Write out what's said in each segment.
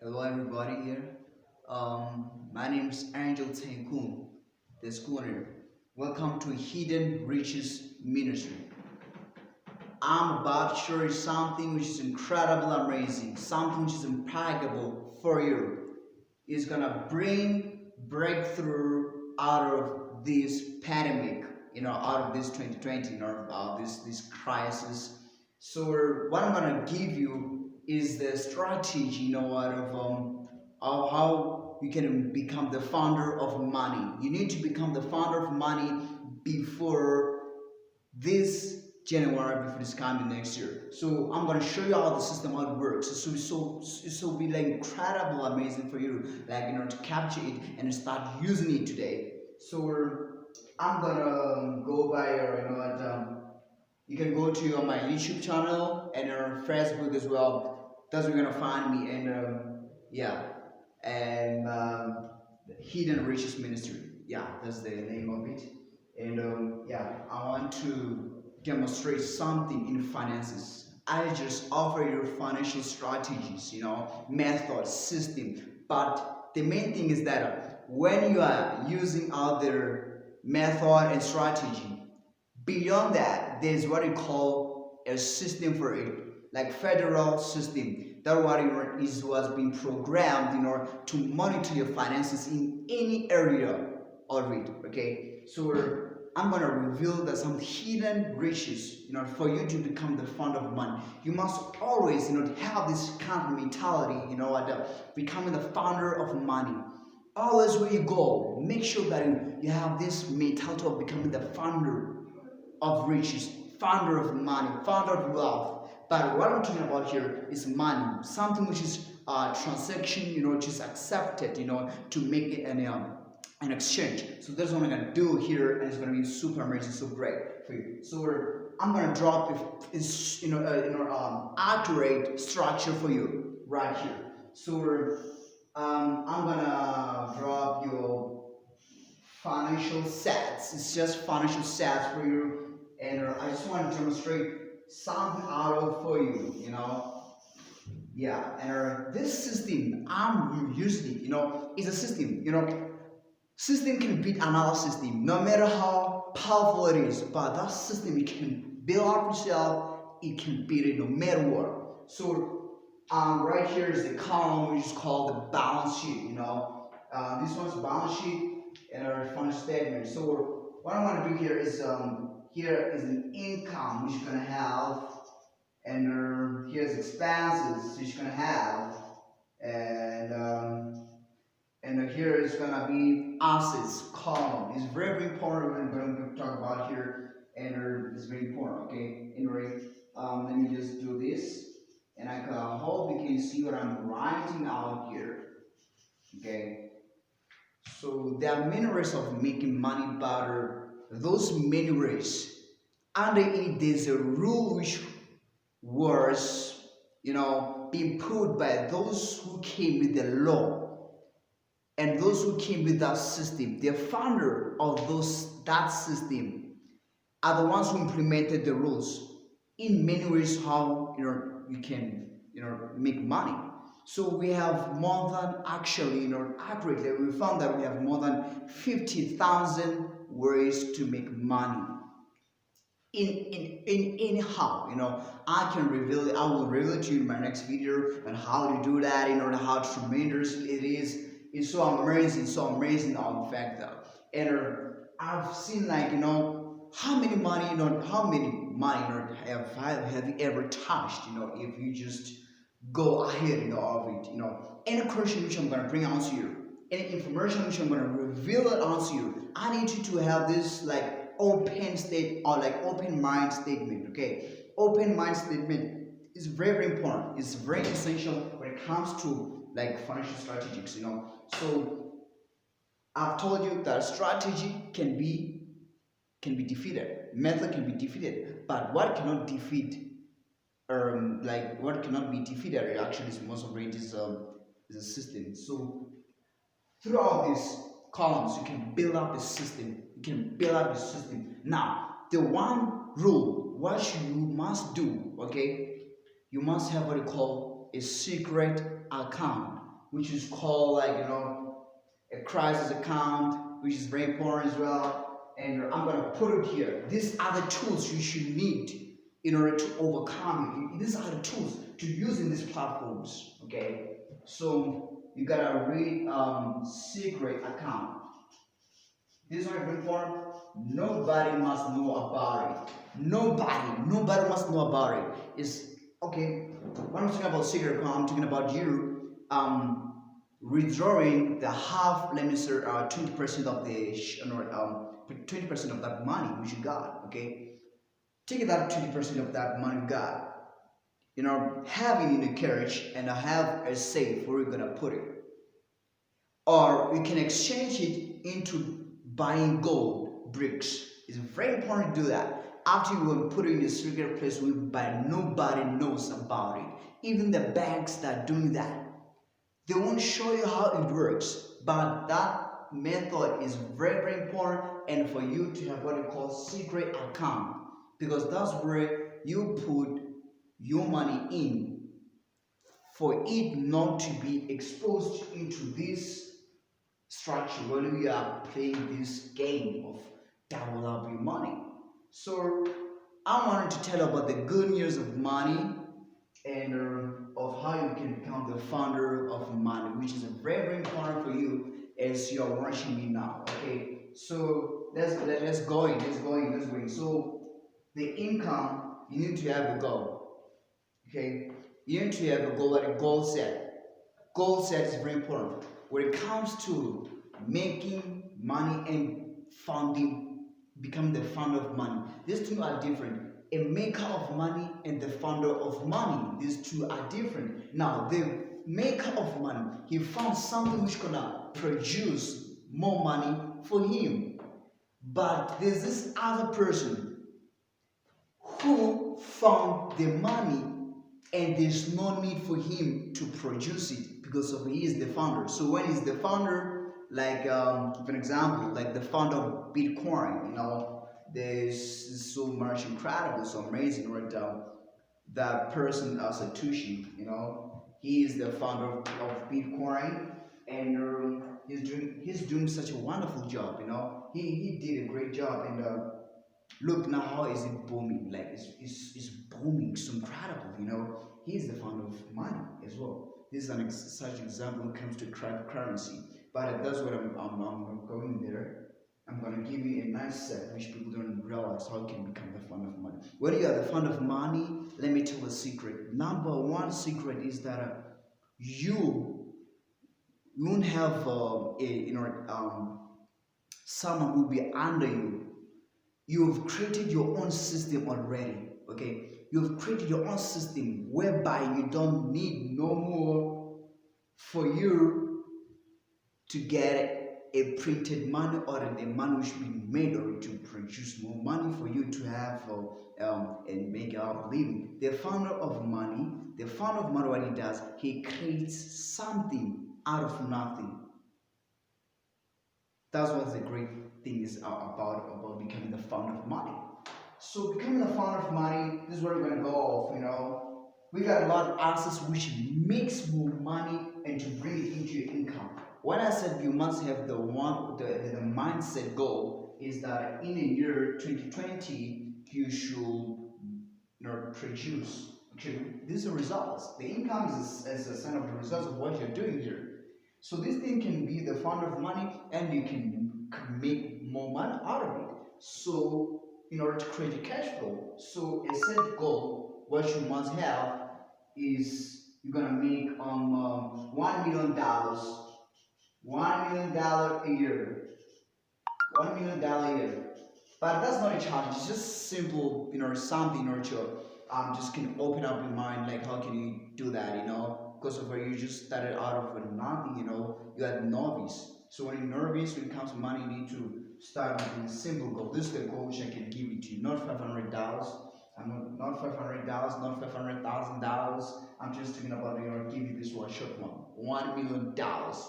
Hello everybody here. My name is Angel TYCOON, the schooner. Welcome to Hidden Riches Ministry. I'm about to show you something which is incredibly amazing, something which is impeccable for you. It's gonna bring breakthrough out of this pandemic, out of this 2020, this crisis. So what I'm gonna give you is the strategy, of how you can become the founder of money. You need to become the founder of money before this January, before this coming next year. So I'm gonna show you how the system how it works. So be like incredible, amazing for you, to capture it and start using it today. So I'm gonna go by your, you can go to my YouTube channel and your Facebook as well. That's where you're gonna find me. And yeah, and Hidden Riches Ministry. Yeah, that's the name of it. And yeah, I want to demonstrate something in finances. I just offer you financial strategies, methods, system. But the main thing is that when you are using other method and strategy, beyond that, there's what you call a system for it, like federal system. That what is was being programmed in order to monitor your finances in any area of it. Okay, so I'm gonna reveal that some hidden riches, for you to become the fund of money. You must always, have this kind of mentality, becoming the founder of money. Always where you go, make sure that you have this mentality of becoming the founder of riches, founder of money, founder of wealth. But what I'm talking about here is money, something which is transaction, which is accepted, to make it an exchange. So that's what I'm gonna do here, and it's gonna be super amazing, so great for you. So I'm gonna drop this, accurate structure for you right here. So I'm gonna drop your financial sets. It's just financial sets for you, and I just want to demonstrate something out of for you. Yeah, and this system I'm using, is a system. System can beat another system, no matter how powerful it is. But that system, it can build up yourself. It can beat it no matter what. So right here is the column which is called the balance sheet. This one's balance sheet and our financial statement. So what I want to do here is here is an income which you're gonna have, and here's expenses which you're gonna have, and here is gonna be assets column. It's very, very important when we're going to talk about here, and it's very important. Okay. Anyway, let me just do this, and I hope you can see what I'm writing out here. Okay. So there are many ways of making money, but those many ways, under it there's a rule which was, being put by those who came with the law and those who came with that system. The founder of that system are the ones who implemented the rules in many ways how you can make money. So we have more than actually, accurately, we found that we have more than 50,000 ways to make money in anyhow. I will reveal it to you in my next video on how to do that, how tremendous it is. It's so amazing on fact though. And I've seen, how many money, have you ever touched, if you just go ahead, of it, any question which I'm gonna bring out to you, any information which I'm gonna reveal it onto you, I need you to have this open state, or open mind statement. Okay, open mind statement is very, very important. It's very essential when it comes to financial strategies. So I've told you that strategy can be defeated, method can be defeated, but what cannot defeat, what cannot be defeated actually is most of it is a system. So throughout these columns, you can build up a system. You can build up a system. Now, the one rule, what you must do, okay, you must have what you call a secret account. which is called like a crisis account, which is very important as well. And I'm gonna put it here. These are the tools you should need in order to overcome it. These are the tools to use in these platforms. Okay, so you gotta read secret account. This is very important. Nobody must know about it. Nobody must know about it. It's okay. When I'm talking about secret account, I'm talking about you withdrawing the half, let me say, 20% of the 20% of that money which you got. Okay, take that 20% of that money you got. Having in a carriage and have a safe where you're gonna put it, or you can exchange it into buying gold bricks. It's very important to do that. After you will put it in a secret place where nobody knows about it. Even the banks that are doing that, they won't show you how it works. But that method is very important, and for you to have what you call secret account, because that's where you put your money in for it not to be exposed into this structure when we are playing this game of double up your money. So I wanted to tell about the good news of money and of how you can become the founder of money, which is very important for you as you are watching me now. Okay, so let's go in, let's go in, let's go in. So the income, you need to have a goal. Okay, you need to have a goal, like a goal set. Goal set is very important when it comes to making money and founding, becoming the founder of money. These two are different. A maker of money and the founder of money, these two are different. Now the maker of money, he found something which gonna produce more money for him. But there's this other person who found the money and there's no need for him to produce it because of he is the founder. So when he's the founder, like for example, like the founder of Bitcoin, there's so much incredible, so amazing, right? That person, Satoshi, he is the founder of Bitcoin, and he's doing such a wonderful job. He did a great job, and look now how is it booming, like it's booming, so incredible. He's the founder of money as well. This is such example when it comes to currency, but that's what I'm going there. I'm gonna give you a nice set which people don't realize how you can become the founder of money. When you are the founder of money, let me tell a secret. Number one secret is that you won't have someone who will be under you. You've created your own system already. Okay, you've created your own system whereby you don't need no more for you to get a printed money or the money which been made or to produce more money for you to have and make out living. The founder of money, what he does, he creates something out of nothing. That's what the great thing is about becoming the founder of money. So becoming the founder of money, this is where we're gonna go off. We got a lot of assets which makes more money and to bring it into your income. When I said you must have the mindset goal is that in a year 2020 you should produce. Okay, these are results. The income is a sign of the results of what you're doing here. So this thing can be the founder of money and you can make more money out of it. So in order to create a cash flow, so a set goal, what you must have is you're gonna make $1 million, $1 million a year, $1 million a year. But that's not a challenge. It's just simple, something in order to just can open up your mind. Like, how can you do that? Because of where you just started out of nothing. You are novice. So when you're novice, when it comes to money, you need to start with a simple goal. This is the goal which I can give it to you. Not $500. I'm not $500. Not $500,000. I'm just talking about give you this one short one. $1 million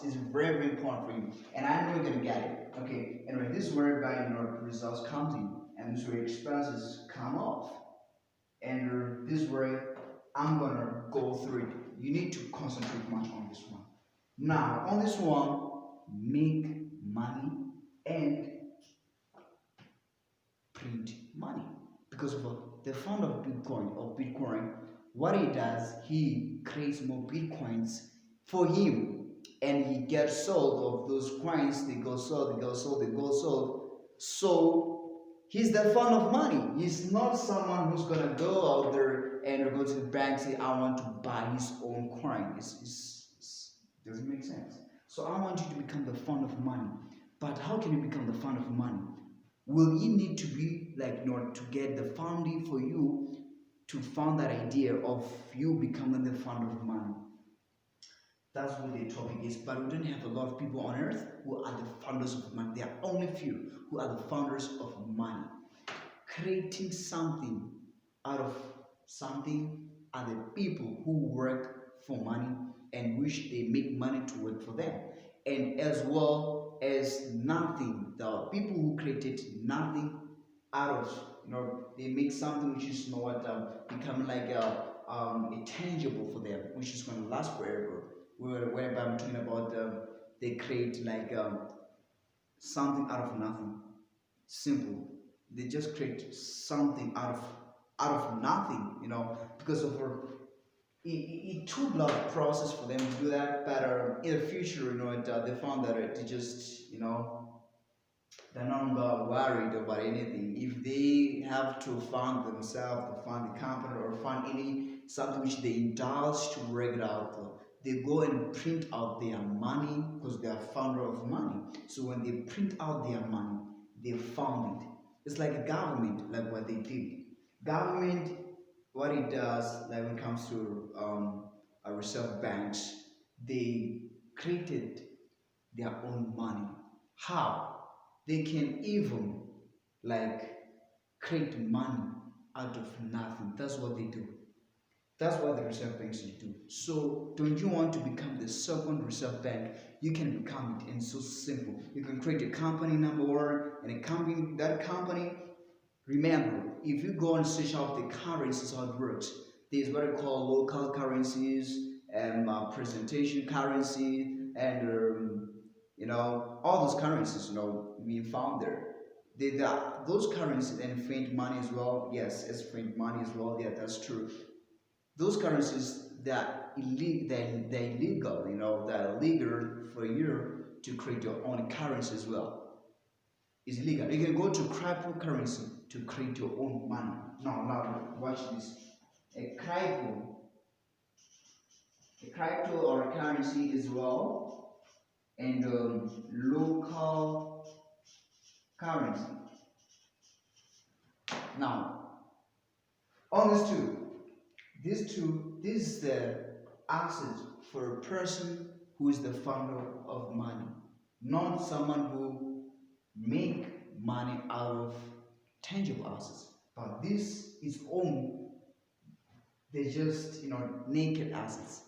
is very, very important for you, and I know you're gonna get it. Okay, anyway, this is where results comes in, and this is where expenses come off, and this is where I'm gonna go through it. You need to concentrate much on this one. Now, on this one, make money and print money. Because of the founder of Bitcoin, what he does, he creates more Bitcoins for him, and he gets sold of those coins. They go sold, they go sold, they go sold. So he's the founder of money. He's not someone who's gonna go out there and go to the bank and say, I want to buy his own coin. Doesn't make sense. So I want you to become the founder of money. But how can you become the founder of money? Will you need to be like, to get the funding for you to found that idea of you becoming the founder of money? That's what the topic is. But we don't have a lot of people on earth who are the founders of money. There are only few who are the founders of money. Creating something out of something are the people who work for money and wish they make money to work for them. And as well as nothing, the people who created nothing out of, they make something which is become like a tangible for them, which is going to last forever. Whereby I'm talking about they create like something out of nothing. Simple. They just create something out of nothing, because of it took a lot of process for them to do that. But in the future, they found that they just, they're not worried about anything. If they have to fund themselves, to fund the company, or fund something which they indulge to work it out, they go and print out their money because they are founder of money. So when they print out their money, they found it. It's like a government, like what they did. Government, what it does, like when it comes to a reserve banks, they created their own money. How? They can even like create money out of nothing. That's what they do. That's what the reserve banks do. So don't you want to become the second reserve bank? You can become it, and it's so simple. You can create a company, number one, and that company. Remember, if you go and search out the currencies, how it works, there's what I call local currencies and presentation currency, and all those currencies, being found there. Those currencies and faint money as well. Yes, it's faint money as well. Yeah, that's true. Those currencies that they're illegal. They're illegal for you to create your own currency as well. It's illegal. You can go to cryptocurrency to create your own money. Now watch this. A crypto or currency as well, and local currency. Now, on this is the asset for a person who is the founder of money, not someone who make money out of tangible assets. But this is own, they're just naked assets.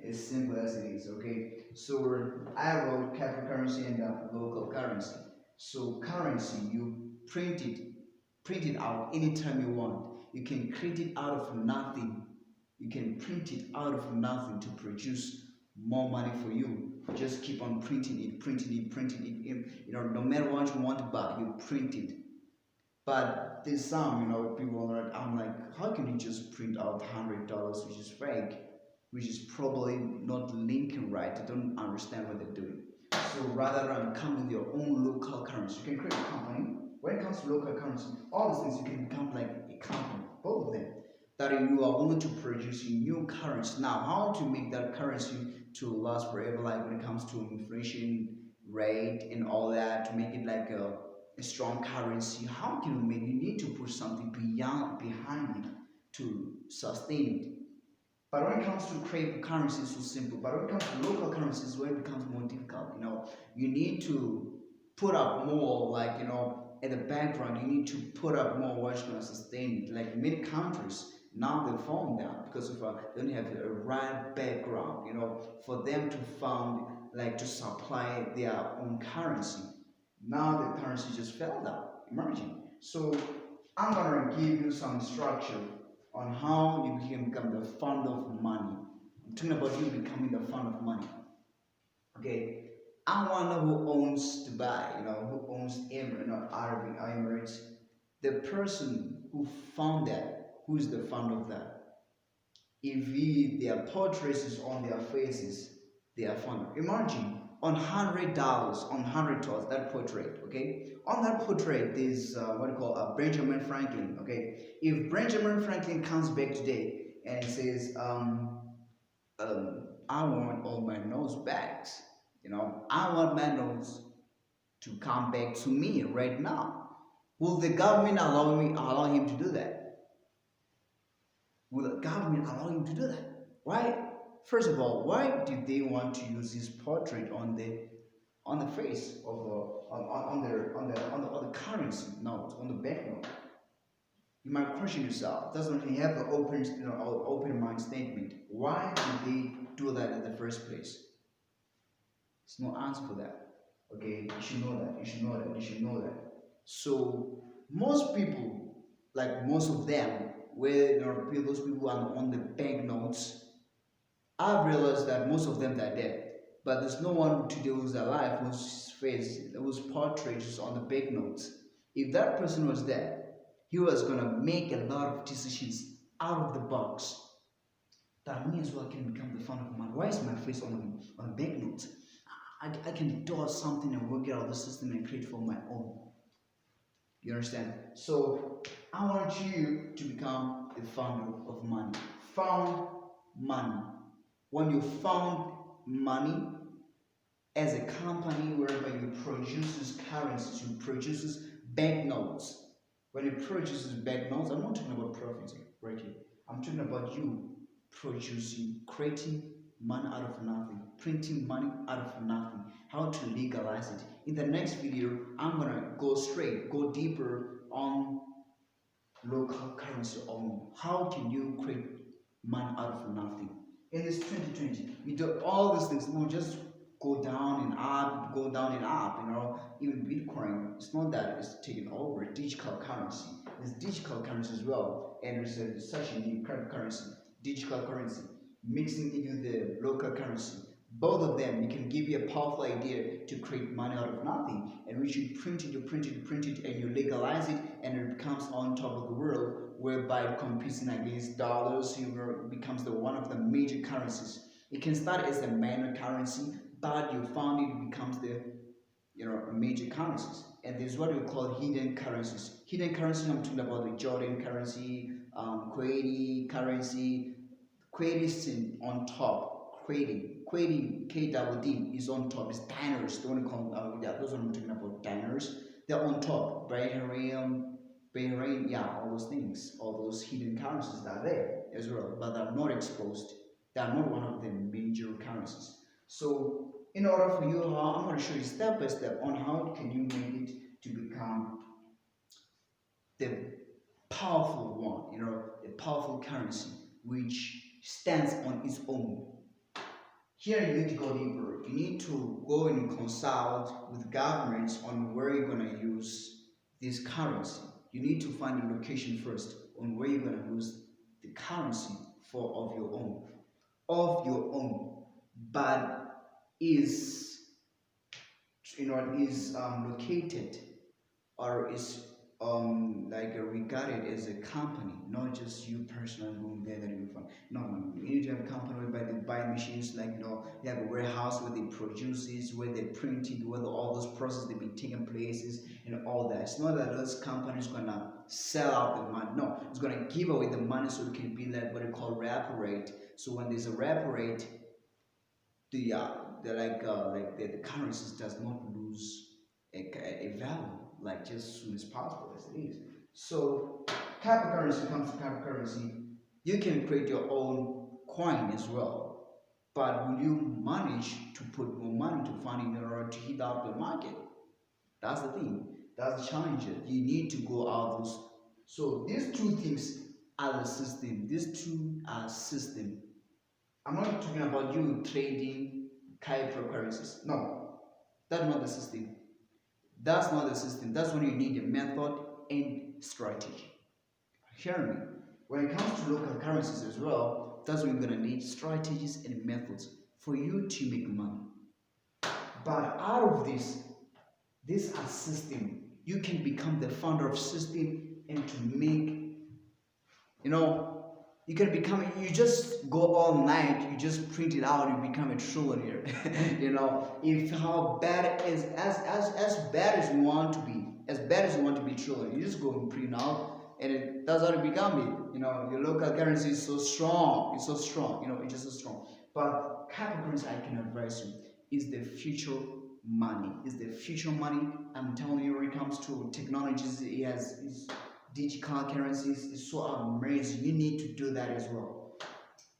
As simple as it is, okay? So I wrote cryptocurrency and local currency. So currency, you print it out anytime you want. You can create it out of nothing. You can print it out of nothing to produce more money for you. Just keep on printing it, printing it, printing it. No matter what you want to buy, you print it. But there's some, people are, I'm like, how can you just print out $100, which is fake, which is probably not linking right? I don't understand what they're doing. So rather than come with your own local currency, you can create a company. When it comes to local currency, all these things, you can become like a company, both of them, that you are willing to produce new currency. Now, how to make that currency to last forever, like when it comes to inflation rate and all that, to make it like a strong currency. How can you make? You need to put something behind it to sustain it. But when it comes to cryptocurrency, it's so simple. But when it comes to local currencies, where it becomes more difficult. You need to put up more, like at the background. You need to put up more what's going to sustain it. Like many countries now they've fallen down because of they don't have a right background. For them to found like to supply their own currency. Now the currency just fell down, emerging. So I'm gonna give you some structure on how you can become the founder of money. I'm talking about you becoming the founder of money. Okay, I wonder who owns Dubai, who owns Arab Emirates. The person who found that, who's the founder of that? If their portraits is on their faces, they are founder. Imagine on $100, on $100, that portrait, okay? On that portrait, there's what you call Benjamin Franklin, okay? If Benjamin Franklin comes back today and says, I want all my notes back. I want my notes to come back to me right now. Will the government allow him to do that? Will the government allow him to do that? Why? First of all, why did they want to use his portrait on the face of on the currency note, on the banknote? You might question yourself. Doesn't he have the open mind statement? Why did they do that in the first place? There's no answer for that. Okay, you should know that. You should know that. You should know that. So most people, like most of them, where those people are on the banknotes, I've realized that most of them are dead. But there's no one today who's alive whose face, whose portrait is on the banknotes. If that person was dead, he was gonna make a lot of decisions out of the box. That means well, I can become the founder of man. Why is my face on a banknote? I can do something and work it out of the system and create for my own. You understand? So I want you to become the founder of money. Found money. When you found money as a company whereby you produces currencies, you produces banknotes. When you produces banknotes, I'm not talking about profits right here. I'm talking about you producing, creating money out of nothing, printing money out of nothing, how to legalize it. In the next video, I'm gonna go deeper on local currency on how can you create money out of nothing. In this 2020, we do all these things, we'll just go down and up, go down and up, even Bitcoin, it's not that it's taken over digital currency. There's digital currency as well, and there's such a new currency, digital currency, mixing into the local currency. Both of them, it can give you a powerful idea to create money out of nothing, and which you print it, and you legalize it, and it becomes on top of the world, whereby it competes against dollars, it becomes one of the major currencies. It can start as a minor currency, but you found it becomes the major currencies. And there's what we call hidden currencies. Hidden currencies, I'm talking about the Jordan currency, Kuwaiti currency. Kuwaiti is on top. Kuwaiti, K-double-D is on top. It's diners. Don't call those are I'm talking about diners. They're on top. Bahrain, yeah, all those things, all those hidden currencies that are there as well, but they're not exposed. They are not one of the major currencies. So in order for you, I'm going to show you step by step on how can you make it to become the powerful one, the powerful currency which stands on its own. Here you need to go deeper. You need to go and consult with governments on where you're going to use this currency. You need to find a location first on where you're going to use the currency of your own, but is located or is regarded as a company, not just you personally going there that you find. No, you need to have a company whereby they buy machines, they have a warehouse where they produce this, where they print it, where all those processes they be taking places and all that. It's not that those companies gonna sell out the money. No, it's gonna give away the money so it can be like what they call wrap rate. So when there's a wrap rate, the currencies does not lose a value like just as soon as possible as it is. So cryptocurrency comes to cryptocurrency, you can create your own coin as well. But will you manage to put more money to fund in order to hit out the market? That's the thing. That's the challenge. You need to go out those. So these two things are the system. These two are system. I'm not talking about you trading cryptocurrencies. No, that's not the system. That's not the system. That's when you need a method and strategy. Hear me. When it comes to local currencies as well, that's when you're gonna need strategies and methods for you to make money. But out of this are system. You can become the founder of system and to make, you know, you can become, you just go all night, you just print it out, you become a trillionaire. You know, if how bad it is, as bad as you want to be, as bad as you want to be trillionaire, you just go and print out, and that's how you become it. You know, your local currency is so strong, it's so strong, you know, it's just so strong. But cryptocurrency, I can advise you, is the future money, is the future money. I'm telling you, when it comes to technologies, it has is digital currencies is so amazing. You need to do that as well.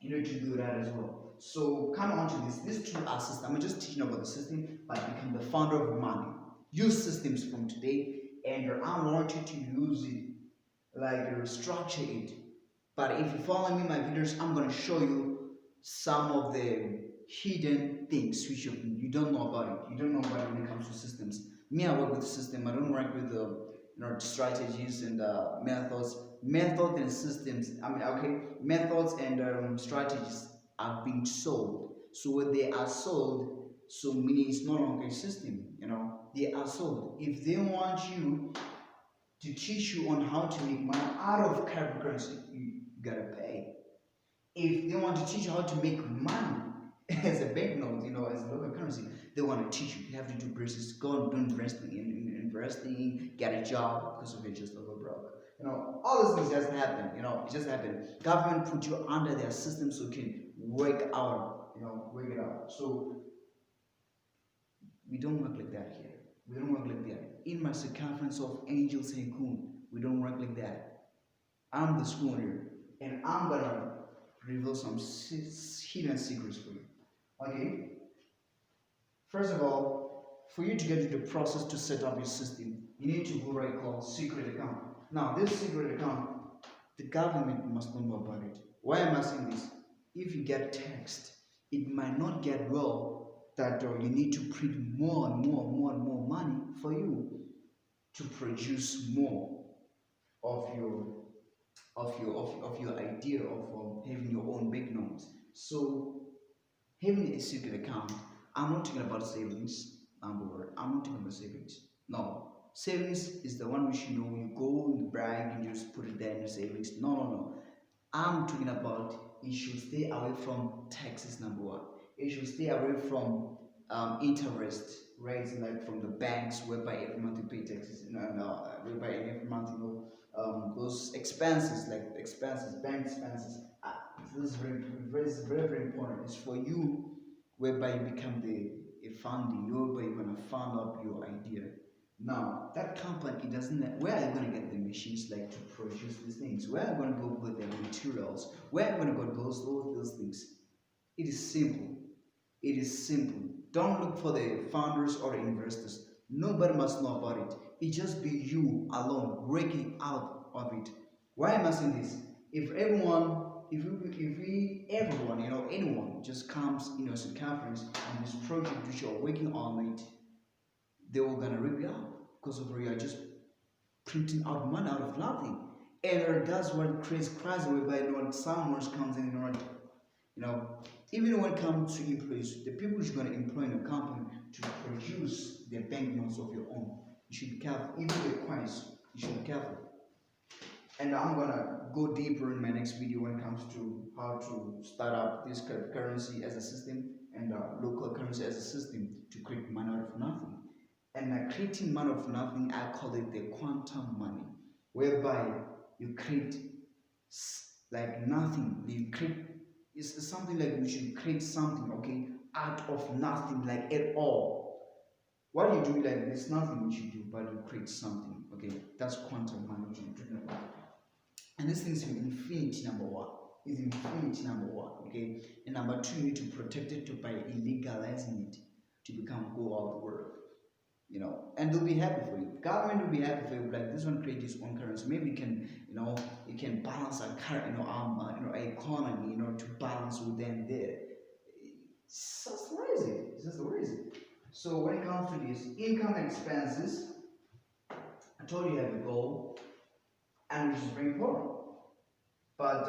You need to do that as well. So come on to this. These two are systems. I'm just teaching about the system, but become the founder of money. Use systems from today, and I want you to use it, like structure it. But if you follow me my videos, I'm gonna show you some of the hidden things which you don't know about it. You don't know about it when it comes to systems. Me, I work with the system. I don't work with the strategies and methods. Methods and systems. I mean, okay, methods and strategies are being sold. So when they are sold, so meaning it's no longer a system. You know, they are sold. If they want you to teach you on how to make money out of cryptocurrency, you gotta pay. If they want to teach you how to make money as a banknote, you know, as a local currency, they want to teach you. You have to do business, go and do investing investing, get a job because of it just over broke. You know, all those things just happen. You know, it just happened. Government put you under their system so you can work out. You know, work it out. So we don't work like that here. We don't work like that. In my circumference of angels TYCOON, we don't work like that. I'm the spoon here, and I'm gonna reveal some hidden secrets for you. Okay? First of all, for you to get into the process to set up your system, you need to go right called secret account. Now, this secret account, the government must not know about it. Why am I saying this? If you get taxed, it might not get well that you need to print more and more money for you to produce more of your idea of having your own big notes. So having a secret account, I'm not talking about savings. Number one, I'm not talking about savings. No, savings is the one which you go in the bank and you just put it there in your savings. No, no, no. I'm talking about you should stay away from taxes. Number one, you should stay away from interest rates, like from the banks, whereby every month you pay taxes. Whereby every month those expenses, like expenses, bank expenses. This is very important. It's for you, whereby you become a funding, whereby you're gonna fund up your idea. Now that company, it doesn't. Where are you gonna get the machines like to produce these things? Where are you gonna go get the materials? Where are you gonna go those things? It is simple. It is simple. Don't look for the founders or the investors. Nobody must know about it. It just be you alone breaking out of it. Why am I saying this? If everyone, everyone, anyone just comes in your circumference and this project which you're working on it, they were gonna rip you out because of you are just printing out money out of nothing. And that's what creates crisis whereby someone comes in you know, even when it comes to employees, the people who's going to employ in a company to produce their banknotes of your own, you should be careful. Even the coins, you should be careful. And I'm going to go deeper in my next video when it comes to how to start up this currency as a system and local currency as a system to create money out of nothing. And creating money out of nothing, I call it the quantum money, whereby you create like nothing. You create, it's something like you should create something, okay, out of nothing, like at all. What you do, like there's nothing you should do, but you create something, okay? That's quantum money, which I'm talking about. And this thing is infinity, number one. Is infinity, number one, okay? And number two, you need to protect it by illegalizing it to become go out the world. And they'll be happy for you. Government will be happy for you. Like this one, create its own currency. Maybe you can, you can balance a current, economy, to balance with them there. It's just lazy. It's just lazy. So when it comes to these income expenses, I told you have a goal, and which is very important. But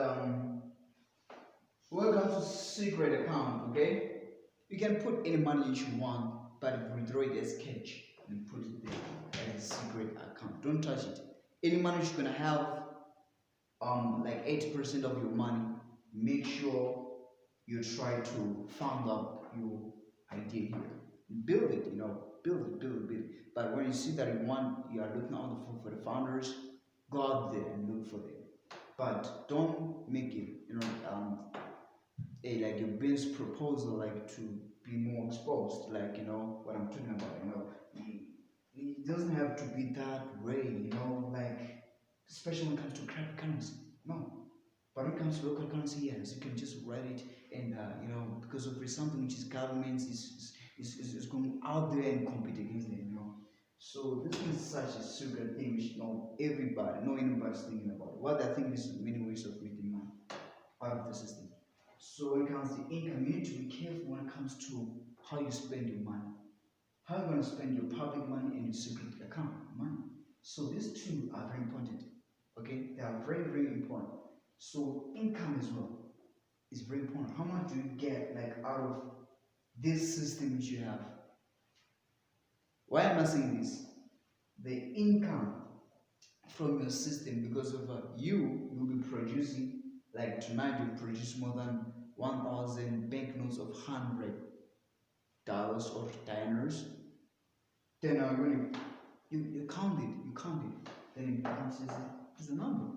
when it comes to secret account, okay, you can put any money you want. but withdraw it as cash and put it there as a secret account. Don't touch it. Any money you're gonna have, like 80% of your money, make sure you try to fund up your idea here. Build it, build it. But when you see that you are looking out for the founders, go out there and look for them. But don't make it, like your business proposal, like to be more exposed, like what I'm talking about. It doesn't have to be that way, like especially when it comes to cryptocurrency. No, but when it comes to local currency, yes, you can just write it, and because of something which is governments is going out there and compete against them. So this is such a secret thing which anybody's thinking about. What I think is many ways of making money out of the system. So when it comes to income, you need to be careful when it comes to how you spend your money. How you're going to spend your public money and your secret account money. So these two are very important. Okay, they are very, very important. So income as well is very important. How much do you get like out of this system which you have? Why am I saying this? The income from your system, because of you'll be producing, like tonight you produce more than 1,000 banknotes of $100 or diners. Then when you count it, then it becomes just a number.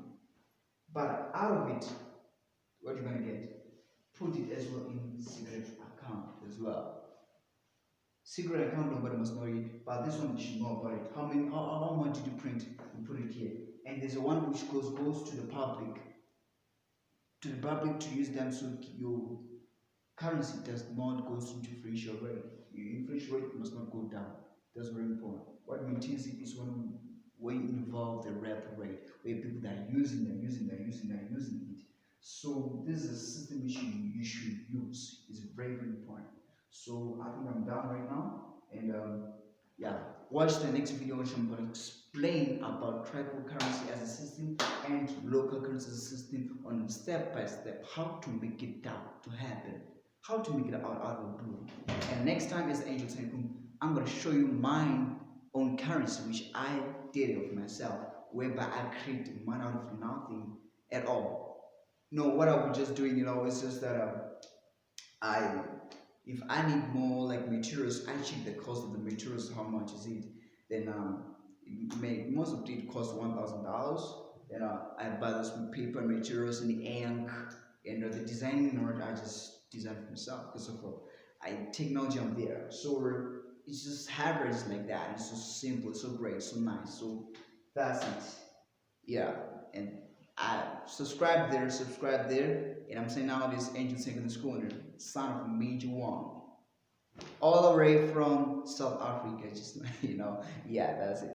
But out of it, what you're gonna get, put it as well in secret account as well. Secret account, nobody must know it, but this one you should know about it. How much did you print? You put it here. And there's a one which goes to the public to use them, so your currency does not go into inflation rate. Your inflation rate must not go down. That's very important. What maintains it is when you involve the rep rate, where people that are using it. So this is a system which you should use. It's very, very important. So I think I'm done right now, and yeah, watch the next video which I'm going to explain about cryptocurrency as a system and local currency as a system on step by step how to make it down to happen, how to make it out of the blue. And next time is Angel TYCOON, I'm going to show you my own currency which I did of myself, whereby I create money out of nothing at all. No, what I was just doing, it's just that if I need more like materials, I check the cost of the materials, how much is it. Then most of it costs $1,000. Then I buy those paper materials and the ink and the designing in order I just design for myself because of technology on there. So it's just habits like that. It's so simple, it's so great, so nice. So that's it. Yeah, and I subscribe there, and I'm saying now this Angel TYCOON Corner, son of a major one, all the way from South Africa, just yeah, that's it.